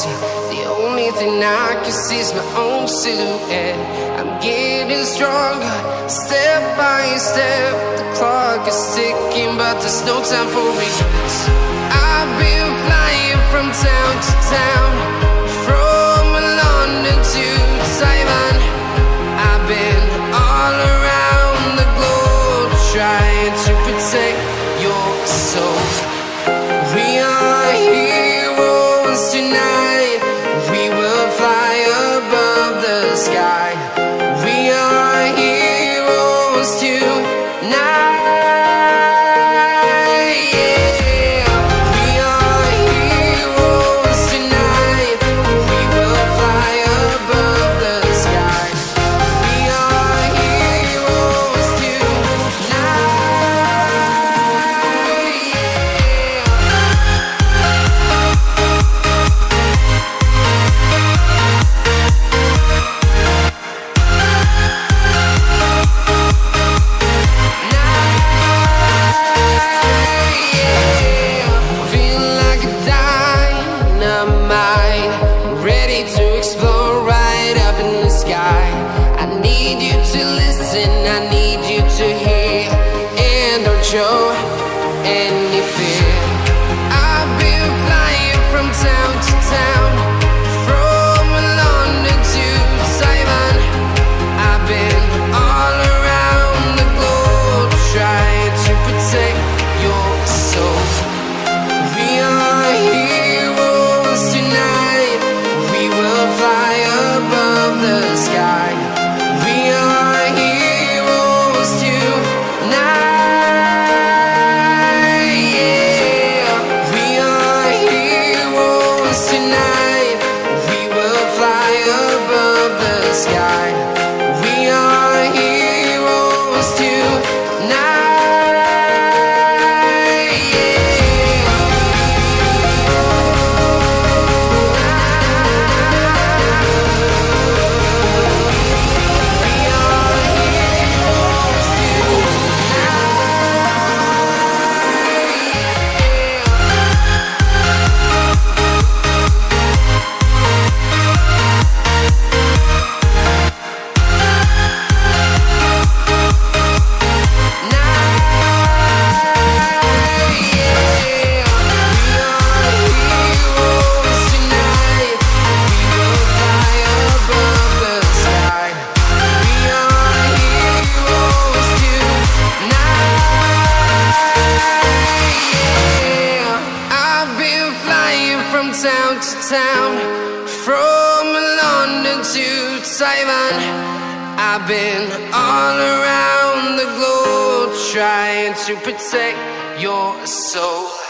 empty. The only thing I can see is my own silhouette. I'm getting stronger, step by step. The clock is ticking, but there's no time for regrets. I've been flying from town to town, from London to Taiwan. I've been all around the globe, trying to protect your soul. We are heroes tonight. We will fly above the sky. We are heroes tonight. I need you to hear, and don't show any fear. I've been flying from town to town, from London to Taiwan. I've been all around the globe, trying to protect your soul. We are heroes tonight. We will fly above the sky. We are heroes tonight, yeah. We are heroes tonight. We will fly above the sky. We are heroes tonight, town to town, from London to Taiwan. I've been all around the globe, trying to protect your soul.